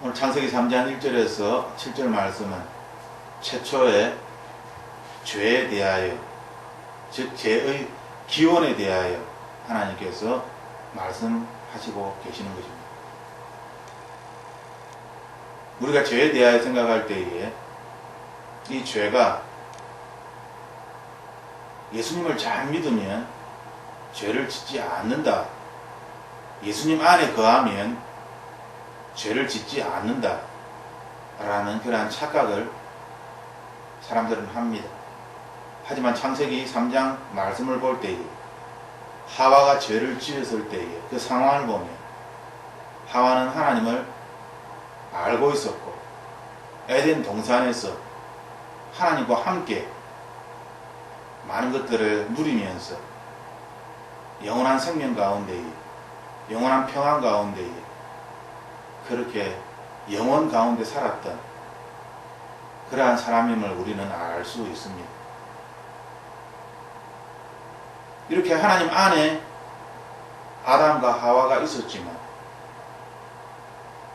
오늘 창세기 3장 1절에서 7절 말씀은 최초의 죄에 대하여, 즉 죄의 기원에 대하여 하나님께서 말씀하시고 계시는 것입니다. 우리가 죄에 대하여 생각할 때에 이 죄가 예수님을 잘 믿으면 죄를 짓지 않는다, 예수님 안에 거하면 죄를 짓지 않는다 라는 그러한 착각을 사람들은 합니다. 하지만 창세기 3장 말씀을 볼 때에 하와가 죄를 지었을 때에 그 상황을 보면 하와는 하나님을 알고 있었고 에덴 동산에서 하나님과 함께 많은 것들을 누리면서 영원한 생명 가운데에, 영원한 평안 가운데에 그렇게 영원 가운데 살았던 그러한 사람임을 우리는 알 수 있습니다. 이렇게 하나님 안에 아담과 하와가 있었지만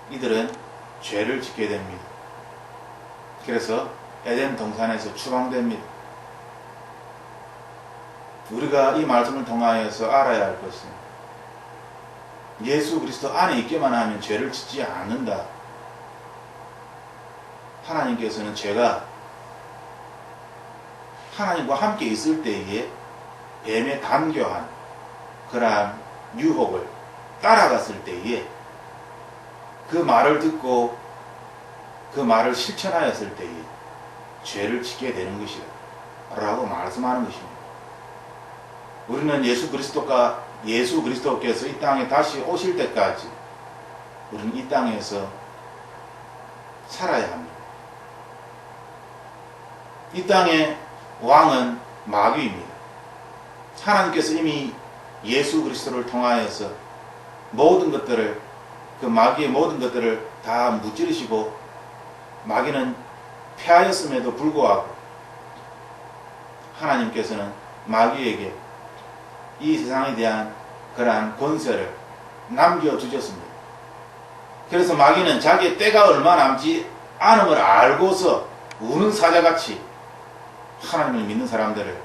이들은 죄를 짓게 됩니다. 그래서 에덴 동산에서 추방됩니다. 우리가 이 말씀을 통하여서 알아야 할 것은 예수 그리스도 안에 있기만 하면 죄를 짓지 않는다. 하나님께서는 죄가 하나님과 함께 있을 때에 뱀에 담겨한 그러한 유혹을 따라갔을 때에 그 말을 듣고 그 말을 실천하였을 때에 죄를 짓게 되는 것이다 라고 말씀하는 것입니다. 우리는 예수 그리스도께서 이 땅에 다시 오실 때까지 우리는 이 땅에서 살아야 합니다. 이 땅의 왕은 마귀입니다. 하나님께서 이미 예수 그리스도를 통하여서 모든 것들을, 그 마귀의 모든 것들을 다 무찌르시고 마귀는 패하였음에도 불구하고 하나님께서는 마귀에게 이 세상에 대한 그러한 권세를 남겨주셨습니다. 그래서 마귀는 자기의 때가 얼마 남지 않음을 알고서 우는 사자같이 하나님을 믿는 사람들을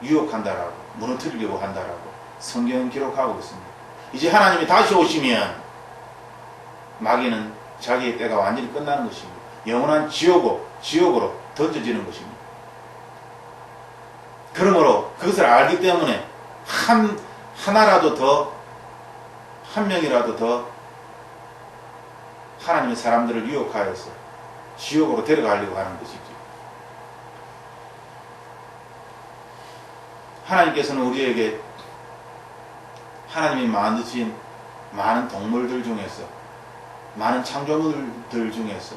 유혹한다라고, 무너뜨리려고 한다라고 성경은 기록하고 있습니다. 이제 하나님이 다시 오시면 마귀는 자기의 때가 완전히 끝나는 것입니다. 영원한 지옥으로 던져지는 것입니다. 그러므로 그것을 알기 때문에 하나라도 더, 한 명이라도 더 하나님의 사람들을 유혹하여서 지옥으로 데려가려고 하는 것이죠. 하나님께서는 우리에게 하나님이 만드신 많은 동물들 중에서, 많은 창조물들 중에서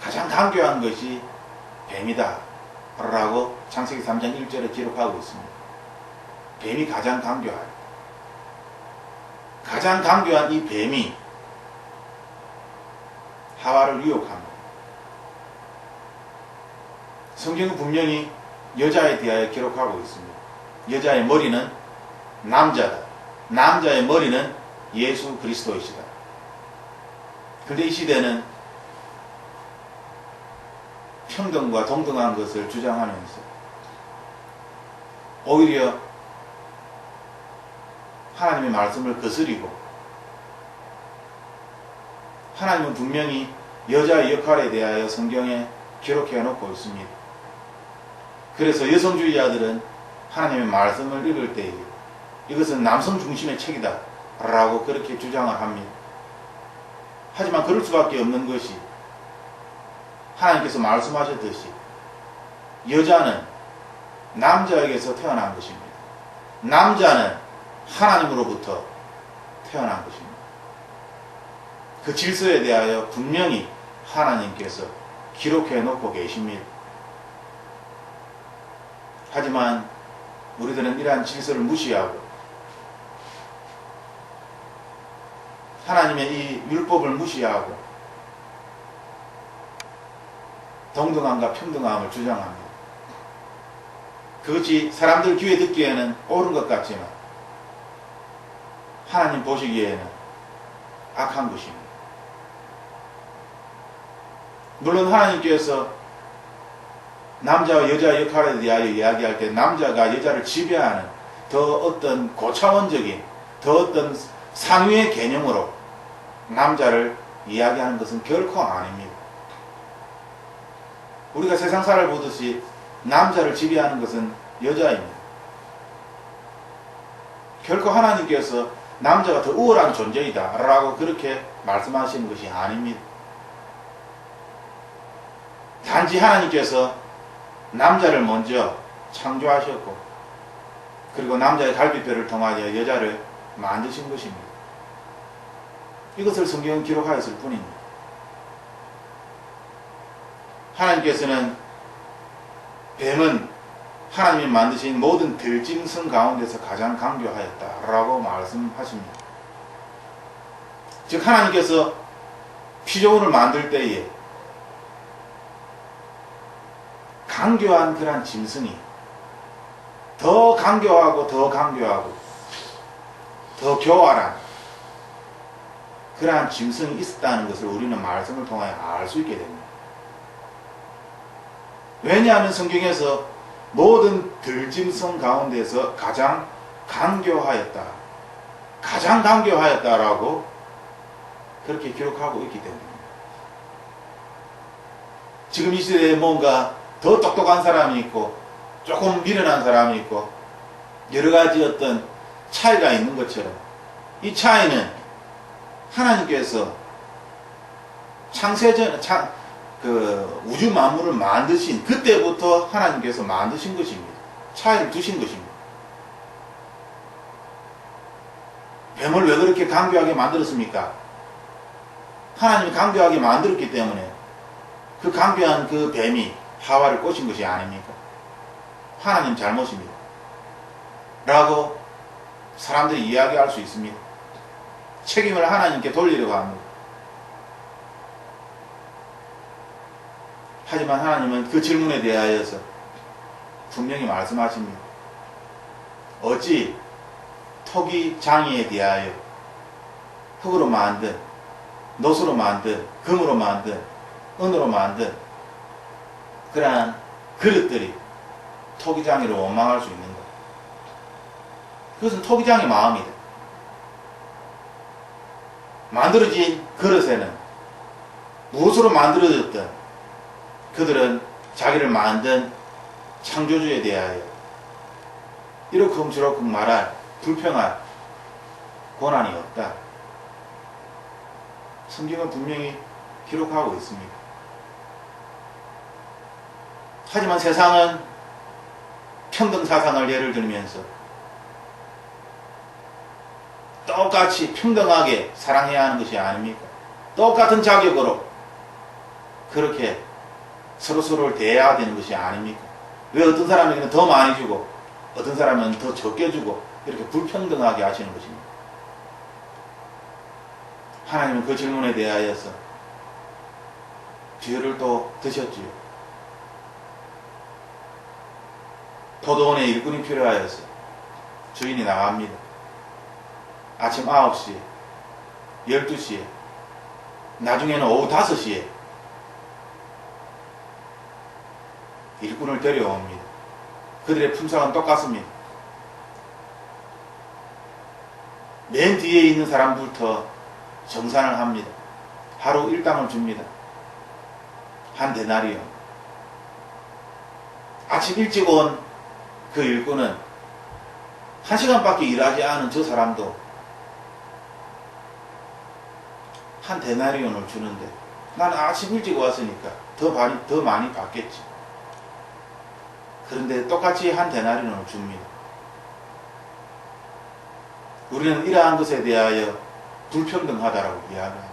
가장 강교한 것이 뱀이다 라고 창세기 3장 1절에 기록하고 있습니다. 뱀이 가장 강교하다. 가장 강교한 이 뱀이 하와를 유혹합니다. 성경은 분명히 여자에 대하여 기록하고 있습니다. 여자의 머리는 남자다. 남자의 머리는 예수 그리스도이시다. 그런데 이 시대는 평등과 동등한 것을 주장하면서 오히려 하나님의 말씀을 거스리고, 하나님은 분명히 여자의 역할에 대하여 성경에 기록해 놓고 있습니다. 그래서 여성주의자들은 하나님의 말씀을 읽을 때에 이것은 남성 중심의 책이다 라고 그렇게 주장을 합니다. 하지만 그럴 수밖에 없는 것이, 하나님께서 말씀하셨듯이 여자는 남자에게서 태어난 것입니다. 남자는 하나님으로부터 태어난 것입니다. 그 질서에 대하여 분명히 하나님께서 기록해 놓고 계십니다. 하지만 우리들은 이러한 질서를 무시하고 하나님의 이 율법을 무시하고 동등함과 평등함을 주장합니다. 그것이 사람들 귀에 듣기에는 옳은 것 같지만 하나님 보시기에는 악한 것입니다. 물론 하나님께서 남자와 여자의 역할에 대하여 이야기할 때 남자가 여자를 지배하는 더 어떤 고차원적인 더 어떤 상위의 개념으로 남자를 이야기하는 것은 결코 아닙니다. 우리가 세상사를 보듯이 남자를 지배하는 것은 여자입니다. 결코 하나님께서 남자가 더 우월한 존재이다 라고 그렇게 말씀하시는 것이 아닙니다. 단지 하나님께서 남자를 먼저 창조하셨고 그리고 남자의 갈비뼈를 통하여 여자를 만드신 것입니다. 이것을 성경은 기록하였을 뿐입니다. 하나님께서는 뱀은 하나님이 만드신 모든 들짐승 가운데서 가장 강교하였다라고 말씀하십니다. 즉 하나님께서 피조물을 만들 때에 강교한 그러한 짐승이 더 강교하고 더 강교하고 더 교활한 그러한 짐승이 있었다는 것을 우리는 말씀을 통하여 알 수 있게 됩니다. 왜냐하면 성경에서 모든 들짐승 가운데서 가장 강교하였다. 가장 강교하였다라고 그렇게 기록하고 있기 때문입니다. 지금 이 시대에 뭔가 더 똑똑한 사람이 있고 조금 미련한 사람이 있고 여러 가지 어떤 차이가 있는 것처럼 이 차이는 하나님께서 창세전 우주 만물을 만드신 그때부터 하나님께서 만드신 것입니다. 차이를 두신 것입니다. 뱀을 왜 그렇게 강교하게 만들었습니까? 하나님이 강교하게 만들었기 때문에 그 강교한 그 뱀이 하와를 꼬신 것이 아닙니까? 하나님 잘못입니다. 라고 사람들이 이야기할 수 있습니다. 책임을 하나님께 돌리려고 합니다. 하지만 하나님은 그 질문에 대하여서 분명히 말씀하십니다. 어찌 토기 장애에 대하여 흙으로 만든, 노수로 만든, 금으로 만든, 은으로 만든 그러한 그릇들이 토기장애를 원망할 수 있는가? 그것은 토기장의 마음이다. 만들어진 그릇에는 무엇으로 만들어졌든 그들은 자기를 만든 창조주에 대하여 이러쿵저러쿵 말할 불평할 권한이 없다. 성경은 분명히 기록하고 있습니다. 하지만 세상은 평등사상을 예를 들면서 똑같이 평등하게 사랑해야 하는 것이 아닙니까? 똑같은 자격으로 그렇게 서로서로를 대해야 되는 것이 아닙니까? 왜 어떤 사람에게는 더 많이 주고 어떤 사람은 더 적게 주고 이렇게 불평등하게 하시는 것입니다. 하나님은 그 질문에 대하여서 죄를 또 드셨지요. 포도원에 일꾼이 필요하여서 주인이 나갑니다. 아침 9시에 12시에 나중에는 오후 5시에 일꾼을 데려옵니다. 그들의 품삯은 똑같습니다. 맨 뒤에 있는 사람부터 정산을 합니다. 하루 일당을 줍니다. 한 데나리온. 아침 일찍 온 그 일꾼은 1시간밖에 일하지 않은 저 사람도 한 데나리온을 주는데 나는 아침 일찍 왔으니까 더 많이 받겠지. 그런데 똑같이 한 데나리온을 줍니다. 우리는 이러한 것에 대하여 불평등하다라고 이야기합니다.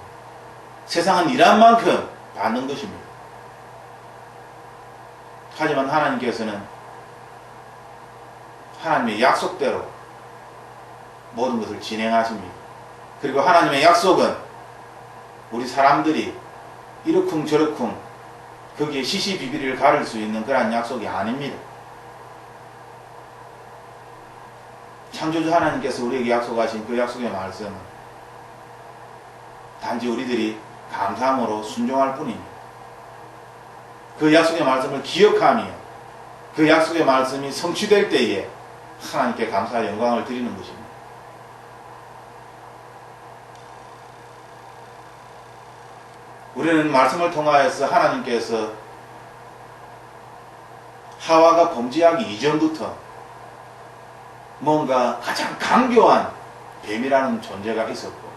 세상은 일한 만큼 받는 것입니다. 하지만 하나님께서는 하나님의 약속대로 모든 것을 진행하십니다. 그리고 하나님의 약속은 우리 사람들이 이러쿵저러쿵 거기에 시시비비를 가릴 수 있는 그러한 약속이 아닙니다. 창조주 하나님께서 우리에게 약속하신 그 약속의 말씀은 단지 우리들이 감사함으로 순종할 뿐입니다. 그 약속의 말씀을 기억하며 그 약속의 말씀이 성취될 때에 하나님께 감사와 영광을 드리는 것입니다. 우리는 말씀을 통하여서 하나님께서 하와가 범죄하기 이전부터 뭔가 가장 강교한 뱀이라는 존재가 있었고,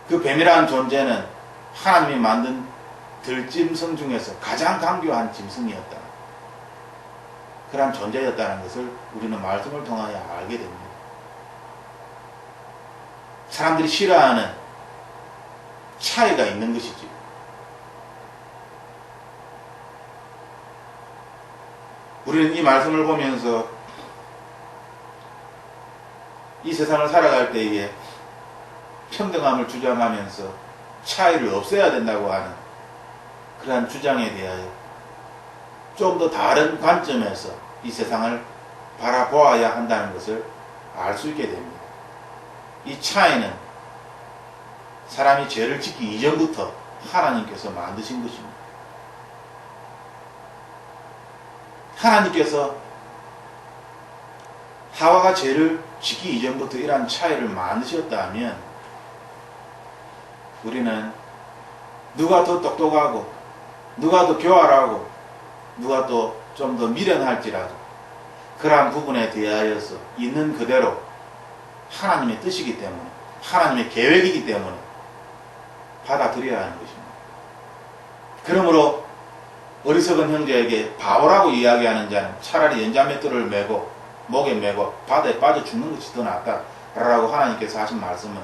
그 뱀이라는 존재는 하나님이 만든 들짐승 중에서 가장 강교한 짐승이었다. 그러한 존재였다는 것을 우리는 말씀을 통하여 알게 됩니다. 사람들이 싫어하는 차이가 있는 것이지. 우리는 이 말씀을 보면서 이 세상을 살아갈 때에 평등함을 주장하면서 차이를 없애야 된다고 하는 그러한 주장에 대하여 좀 더 다른 관점에서 이 세상을 바라보아야 한다는 것을 알 수 있게 됩니다. 이 차이는 사람이 죄를 짓기 이전부터 하나님께서 만드신 것입니다. 하나님께서 하와가 죄를 짓기 이전부터 이러한 차이를 만드셨다면 우리는 누가 더 똑똑하고 누가 더 교활하고 누가 또 좀 더 미련할지라도 그러한 부분에 대하여서 있는 그대로 하나님의 뜻이기 때문에 하나님의 계획이기 때문에 받아들여야 하는 것입니다. 그러므로 어리석은 형제에게 바보라고 이야기하는 자는 차라리 연자맷돌을 메고 목에 메고 바다에 빠져 죽는 것이 더 낫다라고 하나님께서 하신 말씀은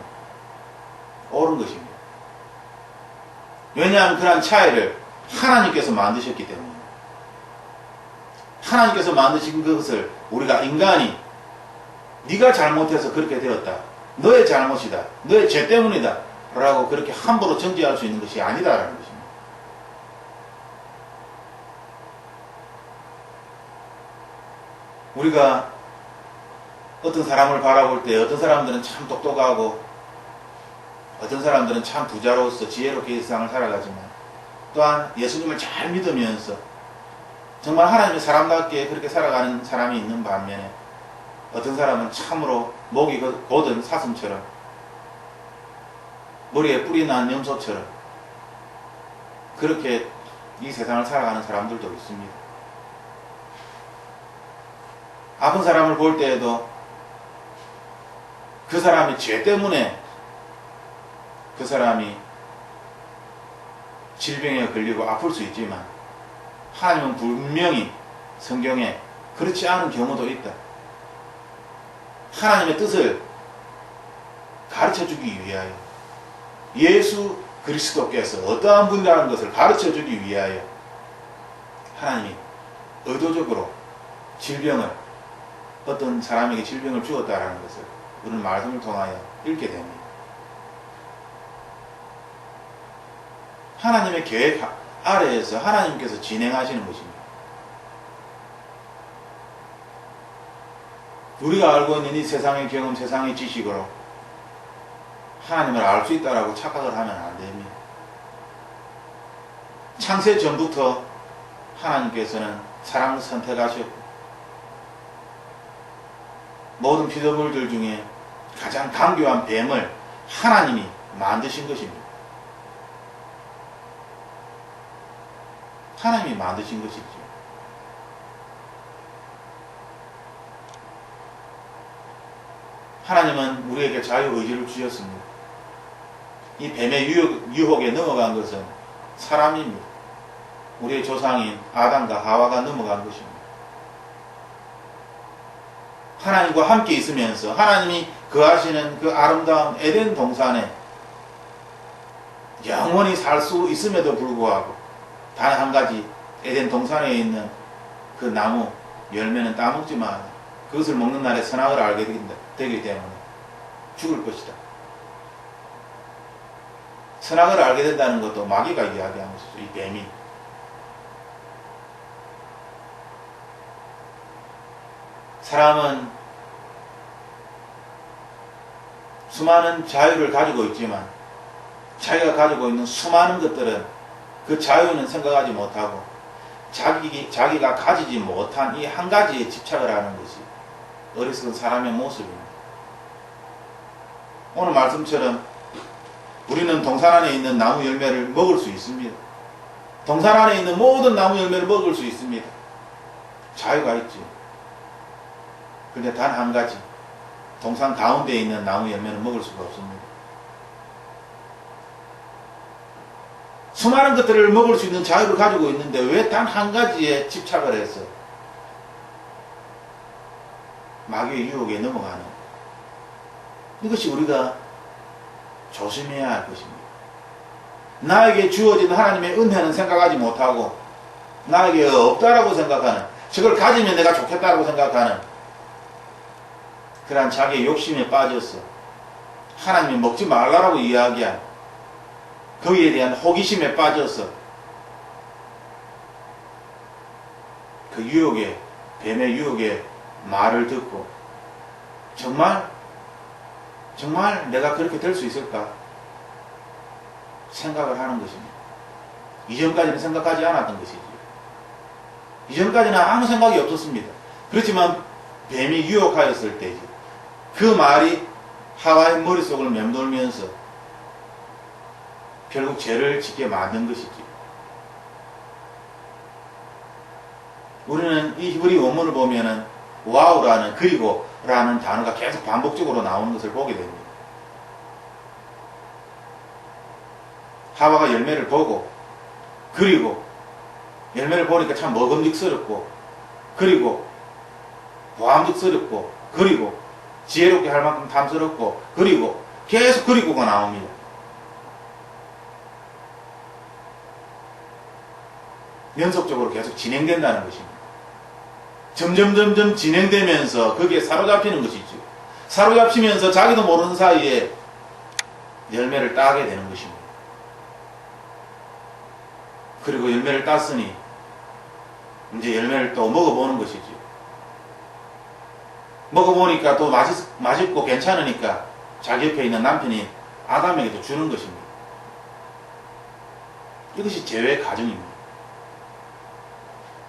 옳은 것입니다. 왜냐하면 그러한 차이를 하나님께서 만드셨기 때문에 하나님께서 만드신 것을 우리가 인간이 네가 잘못해서 그렇게 되었다, 너의 잘못이다, 너의 죄 때문이다 라고 그렇게 함부로 정죄할 수 있는 것이 아니다라는 것입니다. 우리가 어떤 사람을 바라볼 때 어떤 사람들은 참 똑똑하고 어떤 사람들은 참 부자로서 지혜롭게 이 세상을 살아가지만 또한 예수님을 잘 믿으면서 정말 하나님의 사람답게 그렇게 살아가는 사람이 있는 반면에 어떤 사람은 참으로 목이 곧은 사슴처럼 머리에 뿔이 난 염소처럼 그렇게 이 세상을 살아가는 사람들도 있습니다. 아픈 사람을 볼 때에도 그 사람의 죄 때문에 그 사람이 질병에 걸리고 아플 수 있지만 하나님은 분명히 성경에 그렇지 않은 경우도 있다. 하나님의 뜻을 가르쳐주기 위하여 예수 그리스도께서 어떠한 분이라는 것을 가르쳐주기 위하여 하나님이 의도적으로 질병을 어떤 사람에게 질병을 주었다라는 것을 우리는 말씀을 통하여 읽게 됩니다. 하나님의 계획 아래에서 하나님께서 진행하시는 것입니다. 우리가 알고 있는 이 세상의 경험, 세상의 지식으로 하나님을 알 수 있다라고 착각을 하면 안 됩니다. 창세 전부터 하나님께서는 사람을 선택하셨고 모든 피조물들 중에 가장 강교한 뱀을 하나님이 만드신 것입니다. 하나님이 만드신 것이죠. 하나님은 우리에게 자유의지를 주셨습니다. 이 뱀의 유혹에 넘어간 것은 사람입니다. 우리의 조상인 아담과 하와가 넘어간 것입니다. 하나님과 함께 있으면서 하나님이 거하시는 그 아름다운 에덴 동산에 영원히 살 수 있음에도 불구하고 단 한 가지 에덴 동산에 있는 그 나무 열매는 따먹지만 그것을 먹는 날에 선악을 알게 되기 때문에 죽을 것이다. 선악을 알게 된다는 것도 마귀가 이야기한 것이죠. 이 뱀이. 사람은 수많은 자유를 가지고 있지만 자기가 가지고 있는 수많은 것들은 그 자유는 생각하지 못하고 자기가 가지지 못한 이 한 가지에 집착을 하는 것이 어리석은 사람의 모습입니다. 오늘 말씀처럼 우리는 동산 안에 있는 나무 열매를 먹을 수 있습니다. 동산 안에 있는 모든 나무 열매를 먹을 수 있습니다. 자유가 있지. 그런데 단 한 가지, 동산 가운데 있는 나무 열매는 먹을 수가 없습니다. 수많은 것들을 먹을 수 있는 자유를 가지고 있는데 왜 단 한 가지에 집착을 해서 마귀의 유혹에 넘어가는, 이것이 우리가 조심해야 할 것입니다. 나에게 주어진 하나님의 은혜는 생각하지 못하고 나에게 없다라고 생각하는, 저걸 가지면 내가 좋겠다라고 생각하는 그러한 자기의 욕심에 빠져서 하나님이 먹지 말라라고 이야기한 거기에 대한 호기심에 빠져서 그 유혹에, 뱀의 유혹에 말을 듣고 정말 내가 그렇게 될 수 있을까 생각을 하는 것입니다. 이전까지는 생각하지 않았던 것이죠. 이전까지는 아무 생각이 없었습니다. 그렇지만 뱀이 유혹하였을 때지, 그 말이 하와의 머릿속을 맴돌면서 결국 죄를 짓게 만든 것이지. 우리는 이 히브리 원문을 보면은 와우라는, 그리고라는 단어가 계속 반복적으로 나오는 것을 보게 됩니다. 하와가 열매를 보고, 그리고 열매를 보니까 참 먹음직스럽고, 그리고 보암직스럽고, 그리고 지혜롭게 할 만큼 탐스럽고, 그리고 계속 그리고가 나옵니다. 연속적으로 계속 진행된다는 것입니다. 점점 진행되면서 거기에 사로잡히는 것이죠. 사로잡히면서 자기도 모르는 사이에 열매를 따게 되는 것입니다. 그리고 열매를 땄으니 이제 열매를 또 먹어보는 것이죠. 먹어보니까 또 맛있고 괜찮으니까 자기 옆에 있는 남편이 아담에게도 주는 것입니다. 이것이 죄의 과정입니다.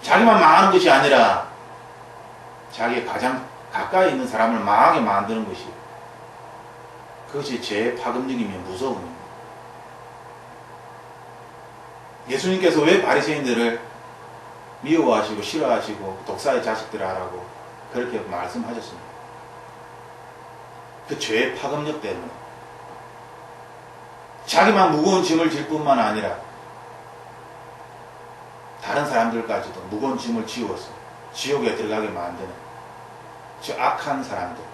자기만 망하는 것이 아니라 자기의 가장 가까이 있는 사람을 망하게 만드는 것이, 그것이 죄의 파급력이며 무서움입니다. 예수님께서 왜 바리새인들을 미워하시고 싫어하시고 독사의 자식들아라고 그렇게 말씀하셨습니다. 그 죄의 파급력 때문에 자기만 무거운 짐을 질 뿐만 아니라 다른 사람들까지도 무거운 짐을 지워서 지옥에 들어가게 만드는 저 악한 사람들.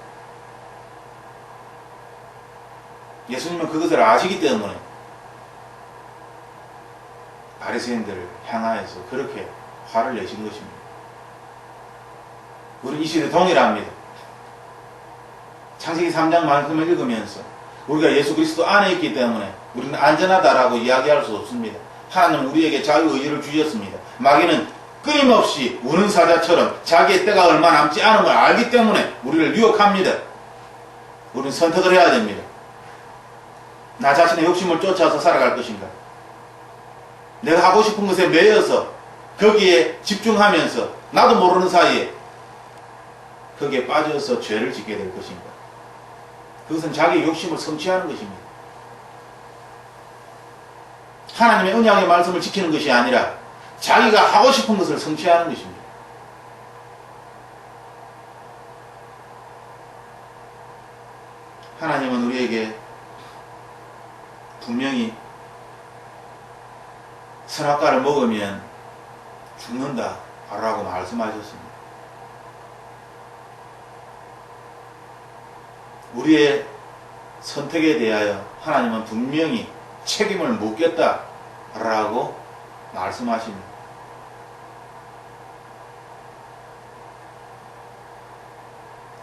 예수님은 그것을 아시기 때문에 바리새인들을 향하여서 그렇게 화를 내신 것입니다. 우리 이 시대 동일합니다. 창세기 3장 말씀을 읽으면서 우리가 예수 그리스도 안에 있기 때문에 우리는 안전하다라고 이야기할 수 없습니다. 하나님은 우리에게 자유의지를 주셨습니다. 마귀는 끊임없이 우는 사자처럼 자기의 때가 얼마 남지 않은 걸 알기 때문에 우리를 유혹합니다. 우리는 선택을 해야 됩니다. 나 자신의 욕심을 쫓아서 살아갈 것인가? 내가 하고 싶은 것에 매여서 거기에 집중하면서 나도 모르는 사이에 거기에 빠져서 죄를 짓게 될 것인가? 그것은 자기의 욕심을 성취하는 것입니다. 하나님의 언약의 말씀을 지키는 것이 아니라 자기가 하고 싶은 것을 성취하는 것입니다. 하나님은 우리에게 분명히 선악과를 먹으면 죽는다 라고 말씀하셨습니다. 우리의 선택에 대하여 하나님은 분명히 책임을 묻겠다 라고 말씀하십니다.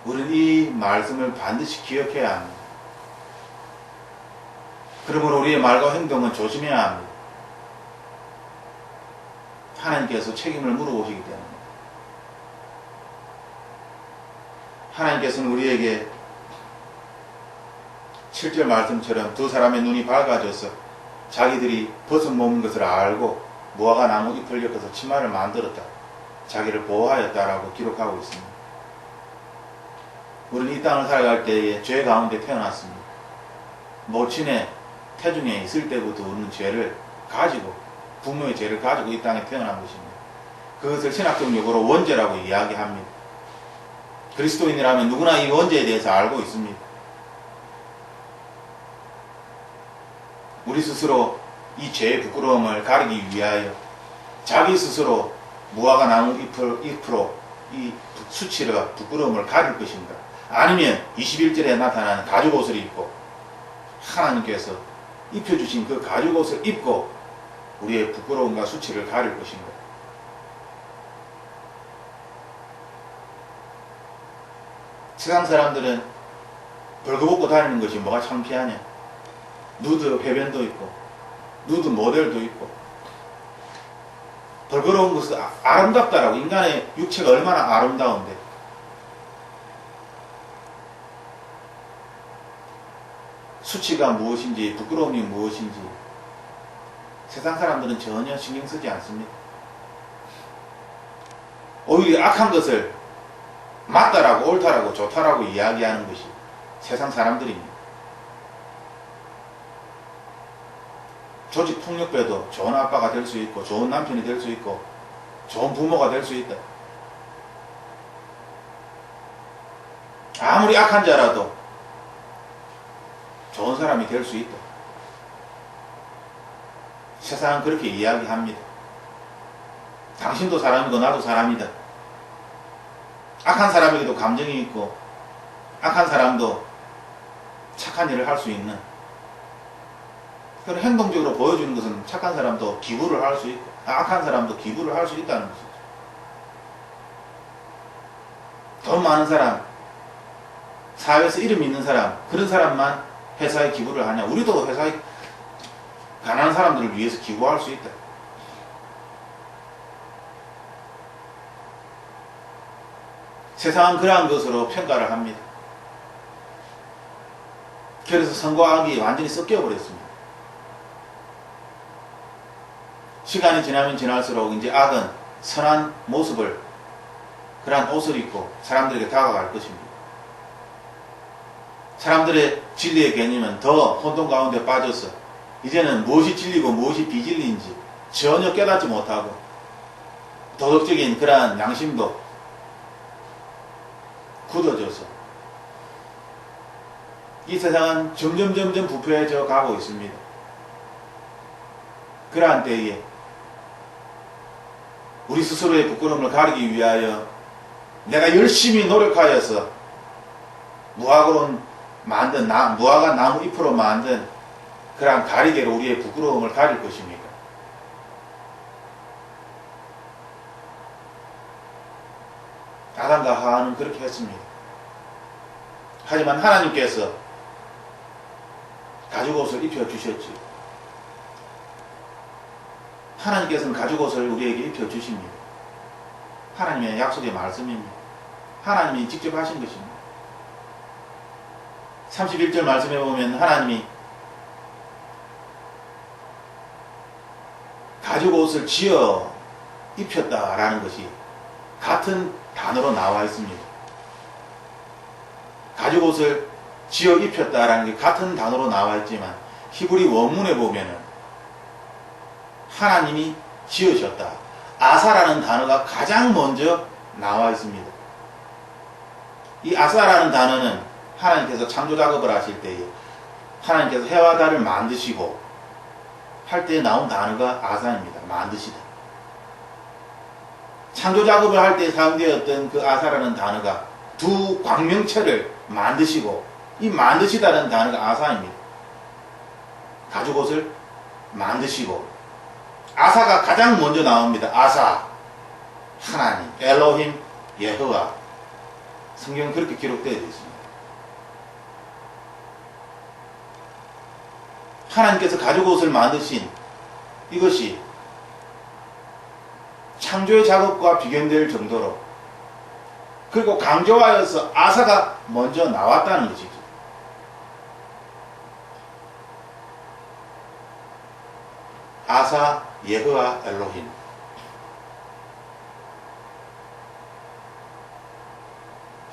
우리는 이 말씀을 반드시 기억해야 합니다. 그러므로 우리의 말과 행동은 조심해야 합니다. 하나님께서 책임을 물어보시기 때문에. 하나님께서는 우리에게 7절 말씀처럼 두 사람의 눈이 밝아져서 자기들이 벗어 먹는 것을 알고 무화과 나무 잎을 엮어서 치마를 만들었다. 자기를 보호하였다라고 기록하고 있습니다. 우리는 이 땅을 살아갈 때에 죄 가운데 태어났습니다. 모친의 태중에 있을 때부터 우리는 죄를 가지고, 부모의 죄를 가지고 이 땅에 태어난 것입니다. 그것을 신학적 용어로 원죄라고 이야기합니다. 그리스도인이라면 누구나 이 원죄에 대해서 알고 있습니다. 우리 스스로 이 죄의 부끄러움을 가리기 위하여 자기 스스로 무화과 나무 잎으로 이 수치와 부끄러움을 가릴 것인가? 아니면 21절에 나타나는 가죽 옷을 입고 하나님께서 입혀주신 그 가죽 옷을 입고 우리의 부끄러움과 수치를 가릴 것인가? 세상 사람들은 벌거벗고 다니는 것이 뭐가 창피하냐? 누드 회변도 있고 누드 모델도 있고 벌거로운 것은 아름답다라고. 인간의 육체가 얼마나 아름다운데 수치가 무엇인지 부끄러움이 무엇인지 세상 사람들은 전혀 신경 쓰지 않습니다. 오히려 악한 것을 맞다라고 옳다라고 좋다라고 이야기하는 것이 세상 사람들입니다. 조직 폭력배도 좋은 아빠가 될 수 있고 좋은 남편이 될 수 있고 좋은 부모가 될 수 있다. 아무리 악한 자라도 좋은 사람이 될 수 있다. 세상은 그렇게 이야기합니다. 당신도 사람이고 나도 사람이다. 악한 사람에게도 감정이 있고 악한 사람도 착한 일을 할 수 있는 그런 행동적으로 보여주는 것은 착한 사람도 기부를 할 수 있고 악한 사람도 기부를 할 수 있다는 것이죠. 돈 많은 사람, 사회에서 이름 있는 사람, 그런 사람만 회사에 기부를 하냐? 우리도 회사에 가난한 사람들을 위해서 기부할 수 있다. 세상은 그러한 것으로 평가를 합니다. 그래서 선과 악이 완전히 섞여 버렸습니다. 시간이 지나면 지날수록 이제 악은 선한 모습을, 그러한 옷을 입고 사람들에게 다가갈 것입니다. 사람들의 진리의 개념은 더 혼돈 가운데 빠져서 이제는 무엇이 진리고 무엇이 비진리인지 전혀 깨닫지 못하고 도덕적인 그러한 양심도 굳어져서 이 세상은 점점 부패해져 가고 있습니다. 그러한 때에 우리 스스로의 부끄러움을 가리기 위하여 내가 열심히 노력하여서 무화과 나무 잎으로 만든 그러한 가리개로 우리의 부끄러움을 가릴 것입니까? 아담과 하와는 그렇게 했습니다. 하지만 하나님께서 가죽옷을 입혀주셨지. 하나님께서는 가죽옷을 우리에게 입혀주십니다. 하나님의 약속의 말씀입니다. 하나님이 직접 하신 것입니다. 31절 말씀에 보면 하나님이 가죽옷을 지어 입혔다라는 것이 같은 단어로 나와 있습니다. 가죽옷을 지어 입혔다라는 게 같은 단어로 나와 있지만 히브리 원문에 보면은 하나님이 지으셨다. 아사라는 단어가 가장 먼저 나와 있습니다. 이 아사라는 단어는 하나님께서 창조 작업을 하실 때에 하나님께서 해와 달을 만드시고 할 때 나온 단어가 아사입니다. 만드시다. 창조 작업을 할 때 사용되었던 그 아사라는 단어가 두 광명체를 만드시고 이 만드시다는 단어가 아사입니다. 가죽옷을 만드시고 아사가 가장 먼저 나옵니다. 아사, 하나님, 엘로힘, 여호와. 성경은 그렇게 기록되어 있습니다. 하나님께서 가죽옷을 만드신 이것이 창조의 작업과 비견될 정도로 그리고 강조하여서 아사가 먼저 나왔다는 것이죠. 아사 예흐와 엘로힘.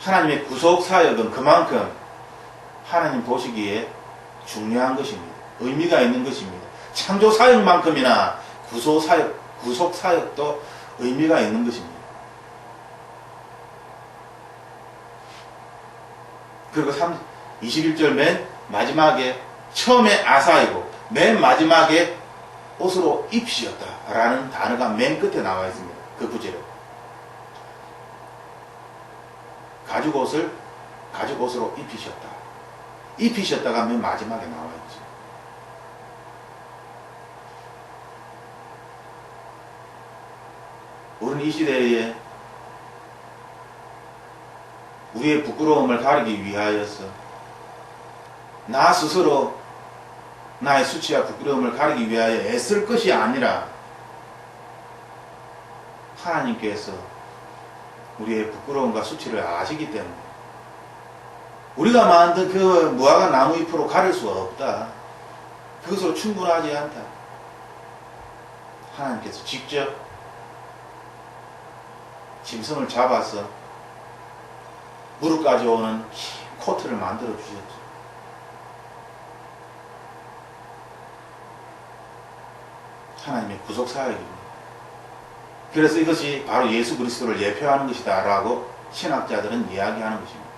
하나님의 구속 사역은 그만큼 하나님 보시기에 중요한 것입니다. 의미가 있는 것입니다. 창조 사역만큼이나 구속 사역도 의미가 있는 것입니다. 그리고 21절 맨 마지막에 처음에 아사이고 맨 마지막에 옷으로 입히셨다 라는 단어가 맨 끝에 나와 있습니다. 그 구절에 가죽옷으로 입히셨다. 입히셨다가 맨 마지막에 나와 있죠. 우리는 이 시대에 우리의 부끄러움을 가리기 위하여서 나 스스로 나의 수치와 부끄러움을 가리기 위하여 애쓸 것이 아니라 하나님께서 우리의 부끄러움과 수치를 아시기 때문에 우리가 만든 그 무화과 나무 잎으로 가릴 수 없다. 그것으로 충분하지 않다. 하나님께서 직접 짐승을 잡아서 무릎까지 오는 코트를 만들어 주셨죠. 하나님의 구속 사역입니다. 그래서 이것이 바로 예수 그리스도를 예표하는 것이다 라고 신학자들은 이야기하는 것입니다.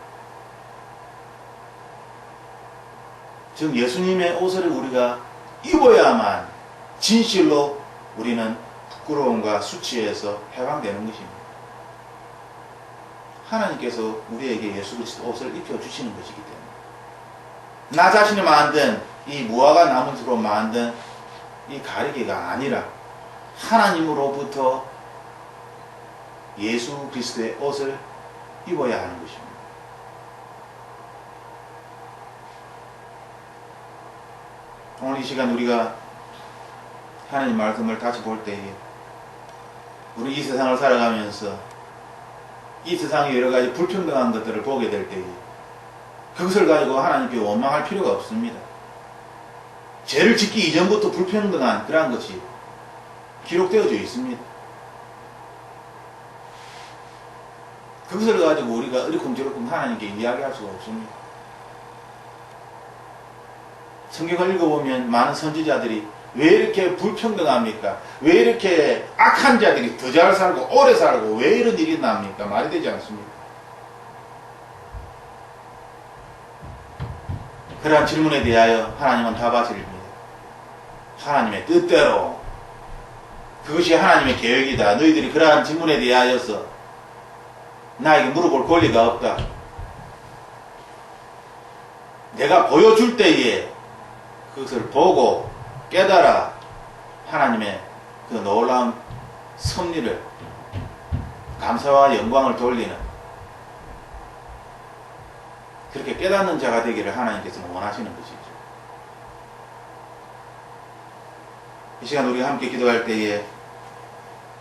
즉 예수님의 옷을 우리가 입어야만 진실로 우리는 부끄러움과 수치에서 해방되는 것입니다. 하나님께서 우리에게 예수 그리스도 옷을 입혀주시는 것이기 때문에 나 자신이 만든 이 무화과 나무로 만든 이 가리개가 아니라 하나님으로부터 예수 그리스도의 옷을 입어야 하는 것입니다. 오늘 이 시간 우리가 하나님 말씀을 다시 볼 때에 우리 이 세상을 살아가면서 이 세상의 여러 가지 불평등한 것들을 보게 될 때에 그것을 가지고 하나님께 원망할 필요가 없습니다. 죄를 짓기 이전부터 불평등한 그러한 것이 기록되어져 있습니다. 그것을 가지고 우리가 어리쿵저리쿵 하나님께 이야기할 수가 없습니다. 성경을 읽어보면 많은 선지자들이 왜 이렇게 불평등합니까? 왜 이렇게 악한 자들이 더 잘 살고 오래 살고 왜 이런 일이 납니까? 말이 되지 않습니다. 그러한 질문에 대하여 하나님은 답하십니다. 하나님의 뜻대로 그것이 하나님의 계획이다. 너희들이 그러한 질문에 대하여서 나에게 물어볼 권리가 없다. 내가 보여줄 때에 그것을 보고 깨달아 하나님의 그 놀라운 섭리를 감사와 영광을 돌리는 그렇게 깨닫는 자가 되기를 하나님께서는 원하시는 것이죠. 이 시간 우리가 함께 기도할 때에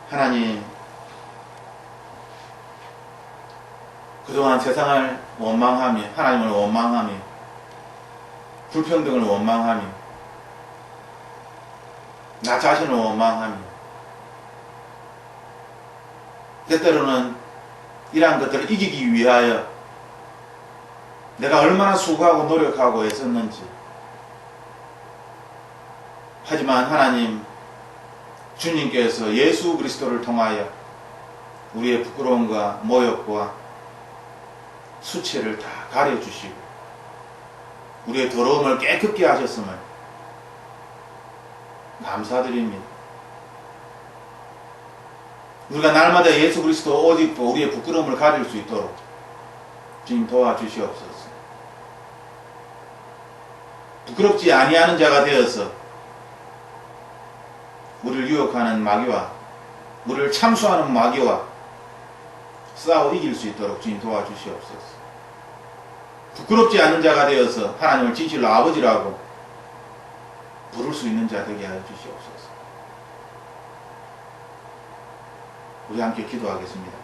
하나님 그동안 세상을 원망하며 하나님을 원망하며 불평등을 원망하며 나 자신을 원망하며 때때로는 이러한 것들을 이기기 위하여 내가 얼마나 수고하고 노력하고 애썼는지 하지만 하나님 주님께서 예수 그리스도를 통하여 우리의 부끄러움과 모욕과 수치를 다 가려주시고 우리의 더러움을 깨끗게 하셨음을 감사드립니다. 우리가 날마다 예수 그리스도 옷 입고 우리의 부끄러움을 가릴 수 있도록 주님 도와주시옵소서. 부끄럽지 아니하는 자가 되어서 우리를 유혹하는 마귀와 우리를 참수하는 마귀와 싸워 이길 수 있도록 주님 도와주시옵소서. 부끄럽지 않은 자가 되어서 하나님을 진실로 아버지라고 부를 수 있는 자 되게 하여 주시옵소서. 우리 함께 기도하겠습니다.